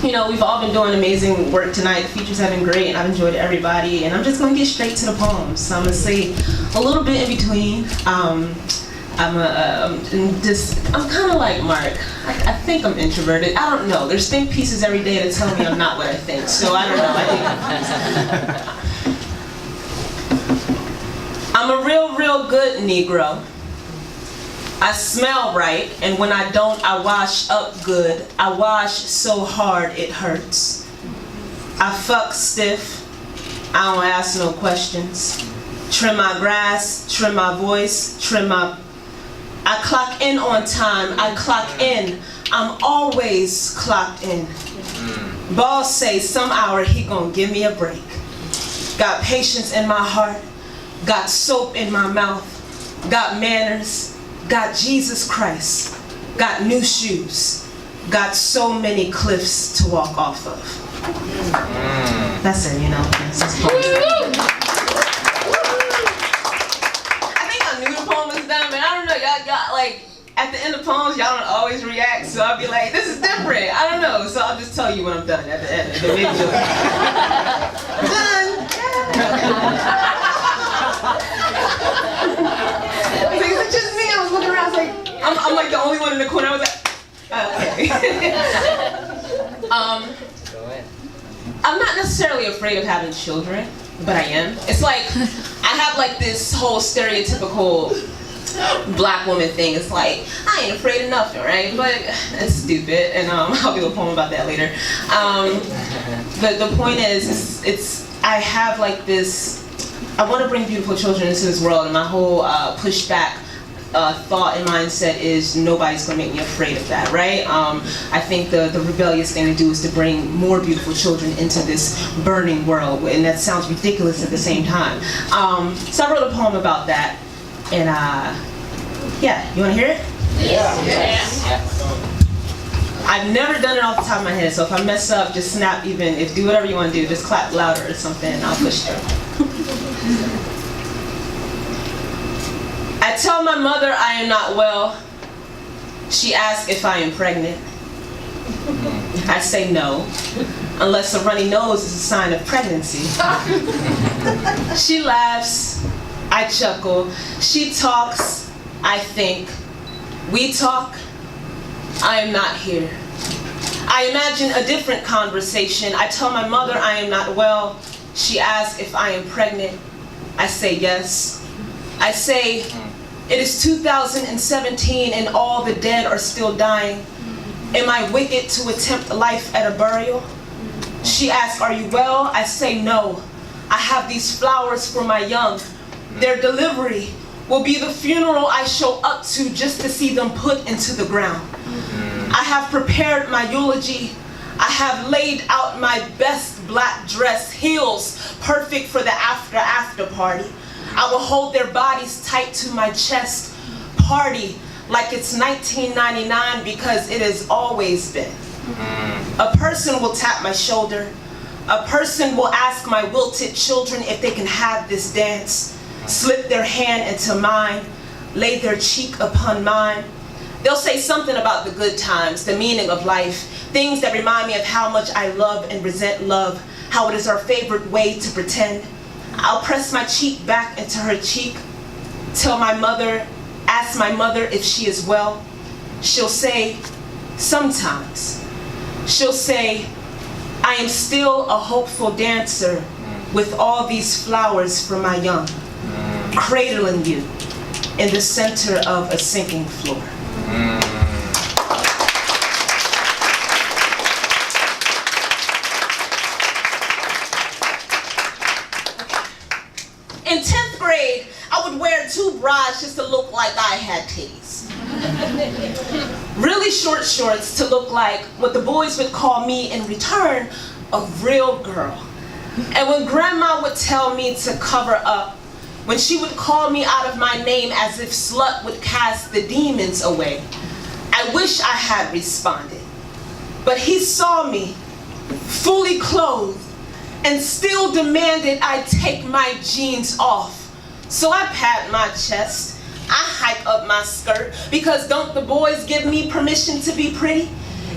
You know, we've all been doing amazing work tonight. The features have been great, and I've enjoyed everybody. And I'm just going to get straight to the poems. So I'm going to say a little bit in between. I'm kind of like Mark. I think I'm introverted. I don't know. There's think pieces every day that tell me I'm not what I think. So I don't know. I'm a real good Negro. I smell right, and when I don't, I wash up good. I wash so hard it hurts. I fuck stiff. I don't ask no questions. Trim my grass, trim my voice, I clock in on time, I clock in. I'm always clocked in. Boss say some hour he gonna give me a break. Got patience in my heart, got soap in my mouth, got manners, got Jesus Christ, got new shoes, got so many cliffs to walk off of. That's it, you know. I think I knew the poem was done, but I don't know, y'all like, at the end of poems, y'all don't always react, so I'll be like, this is different, I don't know, so I'll just tell you when I'm done at the end. Done! It's just me, I was looking around, I was like, I'm like the only one in the corner, I was like, okay. I'm not necessarily afraid of having children, but I am. It's like, I have like this whole stereotypical black woman thing. It's like, I ain't afraid of nothing, right? But it's stupid, and I'll do a poem about that later. But the point is, I have like this, I want to bring beautiful children into this world, and my whole pushback thought and mindset is nobody's going to make me afraid of that, right? I think the rebellious thing to do is to bring more beautiful children into this burning world, and that sounds ridiculous at the same time. So I wrote a poem about that, and yeah, you want to hear it? Yes. I've never done it off the top of my head, so if I mess up, just snap do whatever you want to do, just clap louder or something, and I'll push through. I tell my mother I am not well. She asks if I am pregnant. I say no, unless a runny nose is a sign of pregnancy. She laughs, I chuckle. She talks, I think. We talk, I am not here. I imagine a different conversation. I tell my mother I am not well. She asks if I am pregnant. I say yes. I say, it is 2017 and all the dead are still dying. Am I wicked to attempt life at a burial? She asks, are you well? I say no. I have these flowers for my young. Their delivery will be the funeral I show up to just to see them put into the ground. I have prepared my eulogy. I have laid out my best black dress, heels perfect for the after party. I will hold their bodies tight to my chest, party like it's 1999 because it has always been. A person will tap my shoulder. A person will ask my wilted children if they can have this dance, slip their hand into mine, lay their cheek upon mine. They'll say something about the good times, the meaning of life, things that remind me of how much I love and resent love, how it is our favorite way to pretend. I'll press my cheek back into her cheek, ask my mother if she is well. She'll say, sometimes. She'll say, I am still a hopeful dancer with all these flowers for my young, cradling you in the center of a sinking floor. In 10th grade, I would wear 2 bras just to look like I had titties. Really short shorts to look like what the boys would call me in return, a real girl. And when grandma would tell me to cover up, when she would call me out of my name as if slut would cast the demons away, I wish I had responded. But he saw me, fully clothed, and still demanded I take my jeans off. So I pat my chest, I hike up my skirt, because don't the boys give me permission to be pretty?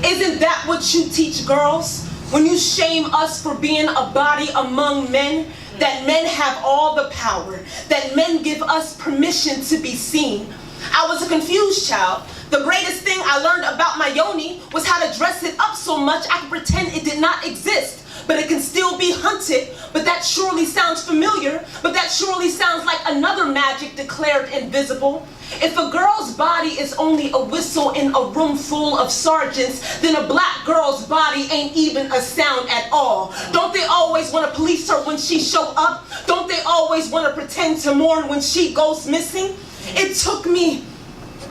Isn't that what you teach girls? When you shame us for being a body among men, that men have all the power, that men give us permission to be seen. I was a confused child. The greatest thing I learned about my yoni was how to dress it up so much I could pretend it did not exist. But it can still be hunted, but that surely sounds familiar, but that surely sounds like another magic declared invisible. If a girl's body is only a whistle in a room full of sergeants, then a black girl's body ain't even a sound at all. Don't they always want to police her when she show up? Don't they always want to pretend to mourn when she goes missing? It took me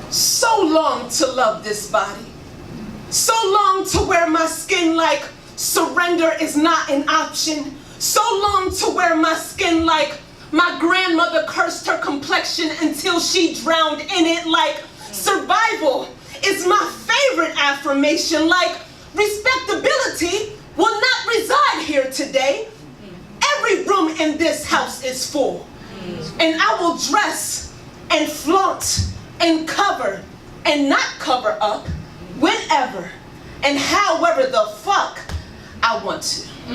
so long to love this body, so long to wear my skin like surrender is not an option, so long to wear my skin like my grandmother cursed her complexion until she drowned in it, like survival is my favorite affirmation, like respectability will not reside here today. Every room in this house is full, and I will dress and flaunt and cover and not cover up whenever and however the fuck I want to. I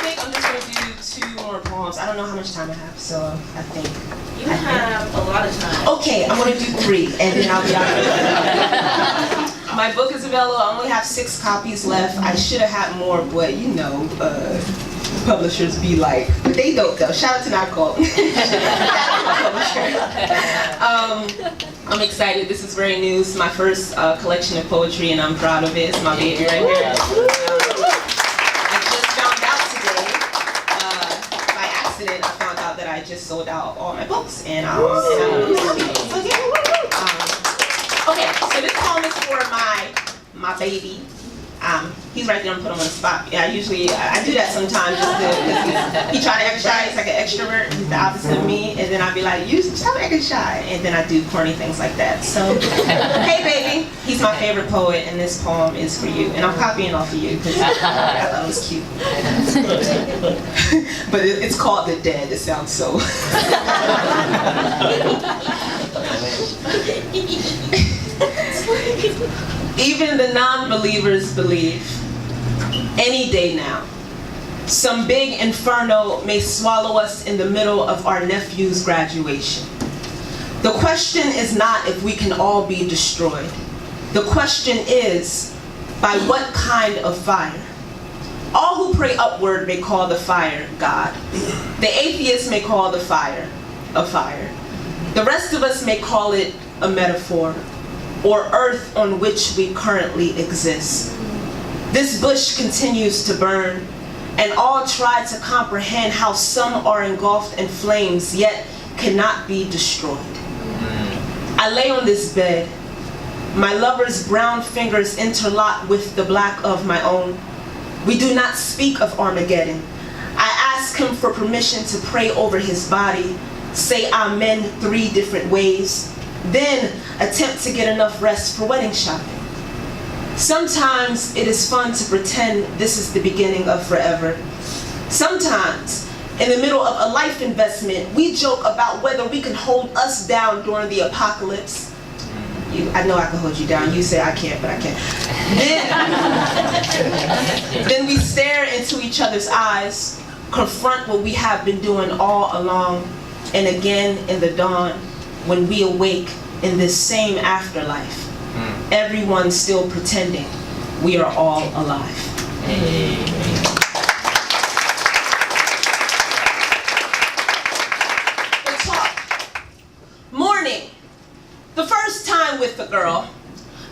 think I'm just going to do 2 more poems. I don't know how much time I have, so I think. You have a lot of time. Okay, I'm going to do 3, and then I'll be out. My book is available. I only have 6 copies left. I should have had more, but you know, publishers be like, but they dope though. Shout out to Nicole. I'm excited. This is very new. It's my first collection of poetry, and I'm proud of it. It's my baby right here. I just found out today, by accident, I found out that I just sold out all my books, and I'm okay, so this poem is for my baby. He's right there. I'm put him on the spot. Yeah, I do that sometimes just because he try to act shy. He's like an extrovert. He's the opposite of me. And then I'd be like, you stop acting shy. And then I do corny things like that. So, hey baby, he's my favorite poet, and this poem is for you. And I'm copying off of you because I thought it was cute. But it's called The Dead. It sounds so. Even the non-believers believe. Any day now, some big inferno may swallow us in the middle of our nephew's graduation. The question is not if we can all be destroyed. The question is, by what kind of fire? All who pray upward may call the fire God. The atheist may call the fire a fire. The rest of us may call it a metaphor, or earth on which we currently exist. This bush continues to burn, and all try to comprehend how some are engulfed in flames, yet cannot be destroyed. I lay on this bed, my lover's brown fingers interlock with the black of my own. We do not speak of Armageddon. I ask him for permission to pray over his body, say amen 3 different ways, then attempt to get enough rest for wedding shopping. Sometimes it is fun to pretend this is the beginning of forever. Sometimes, in the middle of a life investment, we joke about whether we can hold us down during the apocalypse. I know I can hold you down. You say I can't, but I can. Then we stare into each other's eyes, confront what we have been doing all along, and again in the dawn, when we awake in this same afterlife, everyone's still pretending we are all alive. The talk. Morning. The first time with the girl.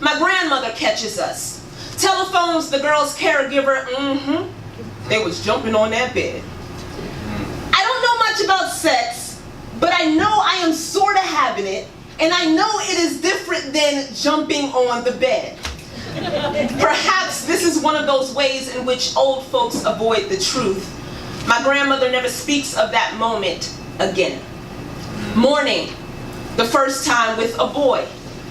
My grandmother catches us. Telephones the girl's caregiver. They was jumping on that bed. I don't know much about sex, but I know I am sort of having it, and I know it is different than jumping on the bed. Perhaps this is one of those ways in which old folks avoid the truth. My grandmother never speaks of that moment again. Morning, the first time with a boy.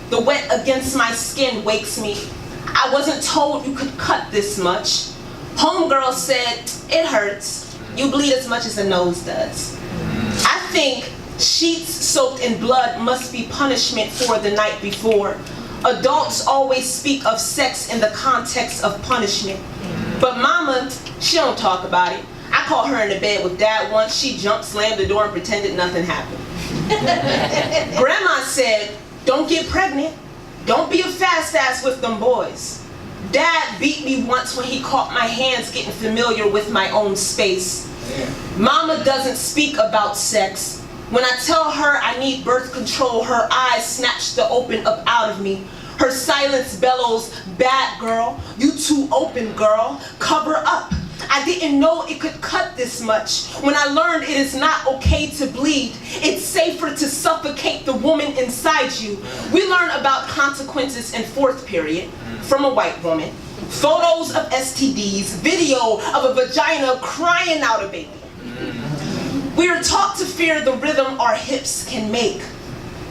The wet against my skin wakes me. I wasn't told you could cut this much. Homegirl said, it hurts. You bleed as much as a nose does. think sheets soaked in blood must be punishment for the night before. Adults always speak of sex in the context of punishment. But mama, she don't talk about it. I caught her in the bed with dad once. She jumped, slammed the door, and pretended nothing happened. Grandma said, don't get pregnant. Don't be a fast ass with them boys. Dad beat me once when he caught my hands getting familiar with my own space. Mama doesn't speak about sex. When I tell her I need birth control, her eyes snatch the open up out of me. Her silence bellows, bad girl, you too open girl, cover up. I didn't know it could cut this much. When I learned it is not okay to bleed, it's safer to suffocate the woman inside you. We learn about consequences in fourth period from a white woman. Photos of STDs, video of a vagina crying out a baby. We are taught to fear the rhythm our hips can make.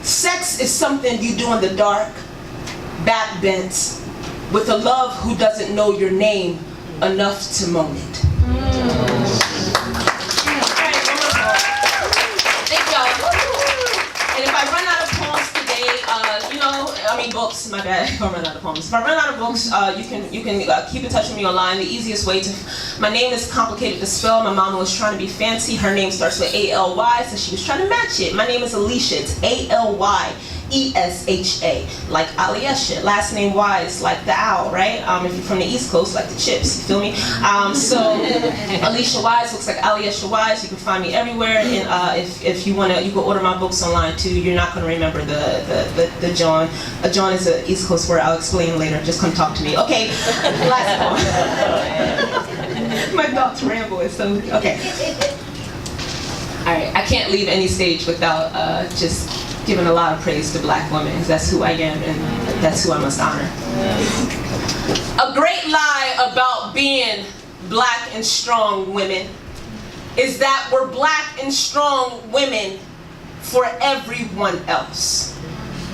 Sex is something you do in the dark, back bent, with a love who doesn't know your name enough to moan it. Thank y'all. And if I run out of poems today, books, my bad, if I run out of poems. If I run out of books, you can keep in touch with me online. The easiest way to, my name is complicated to spell. My mama was trying to be fancy. Her name starts with A-L-Y, so she was trying to match it. My name is Alyesha. It's A-L-Y-E-S-H-A, like Alyesha. Last name Y is like the owl, right? If you're from the East Coast, like the chips, you feel me? So Alyesha Wise looks like Alyesha Wise. You can find me everywhere, and if you wanna, you can order my books online too. You're not gonna remember the John. John is an East Coast word. I'll explain later. Just come talk to me. Okay. Last one. My thoughts ramble. It's so okay. All right. I can't leave any stage without just giving a lot of praise to black women. That's who I am, and that's who I must honor. A great lie about being black and strong women is that we're black and strong women for everyone else.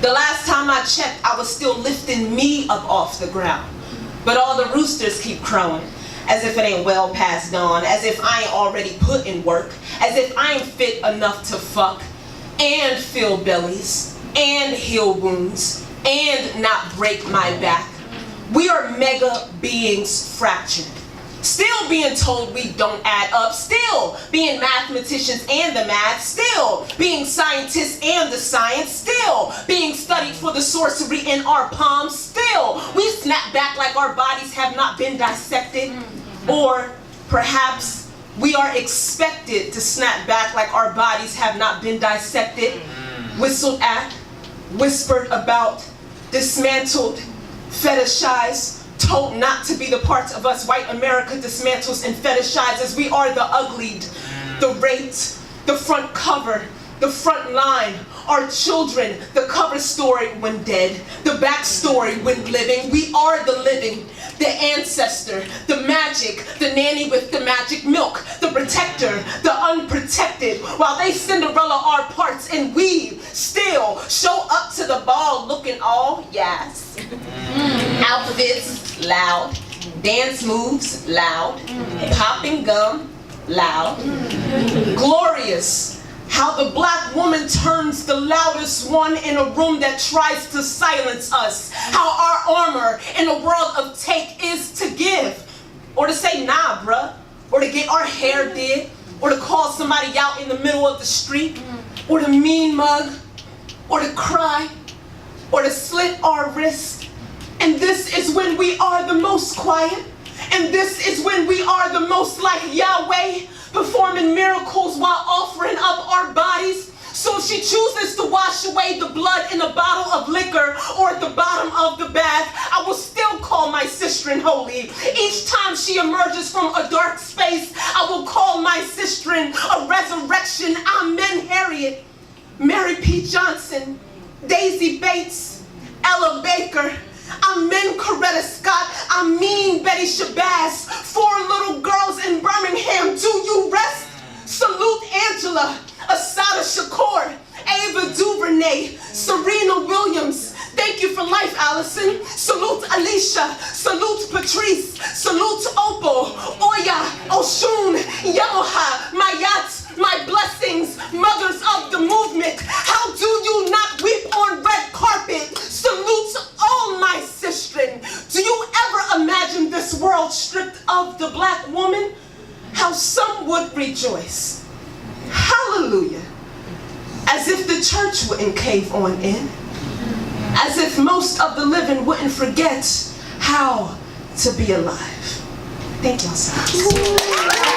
The last time I checked, I was still lifting me up off the ground. But all the roosters keep crowing, as if it ain't well past dawn, as if I ain't already put in work, as if I ain't fit enough to fuck, and fill bellies, and heal wounds, and not break my back. We are mega beings fractured. Still being told we don't add up, still being mathematicians and the math, still being scientists and the science, still being studied for the sorcery in our palms, still we snap back like our bodies have not been dissected, or perhaps we are expected to snap back like our bodies have not been dissected, whistled at, whispered about, dismantled, fetishized, told not to be the parts of us white America dismantles and fetishizes. We are the uglied, the raped, the front cover, the front line, our children, the cover story when dead, the back story when living. We are the living, the ancestor, the magic, the nanny with the magic milk, the protector, the unprotected, while they Cinderella our parts and we still show up to the ball looking all yes. Outfits loud, dance moves loud, popping gum loud, glorious. How the black woman turns the loudest one in a room that tries to silence us. How our armor in a world of take is to give, or to say nah bruh, or to get our hair did, or to call somebody out in the middle of the street, or to mean mug, or to cry, or to slit our wrist. And this is when we are the most quiet, and this is when we are the most like Yahweh, performing miracles while offering up our bodies. So if she chooses to wash away the blood in a bottle of liquor or at the bottom of the bath, I will still call my sister holy. Each time she emerges from a dark space, I will call my sister a resurrection. Amen, Harriet, Mary P. Johnson, Daisy Bates, Ella Baker, Amen, Coretta Scott, I mean Betty Shabazz, 4 little girls in Birmingham, do you rest? Salute Angela, Assata Shakur, Ava DuVernay, Serena Williams, thank you for life, Allison. Salute Alyesha, salute Patrice, salute Opal, Oya, Oshun, Yamoha, Mayat, my blessings, mothers of the movement. How do you not weep on red carpet? Salute all my sistren. Do you ever imagine this world stripped of the black woman? How some would rejoice. Hallelujah. As if the church wouldn't cave on in. As if most of the living wouldn't forget how to be alive. Thank y'all so much.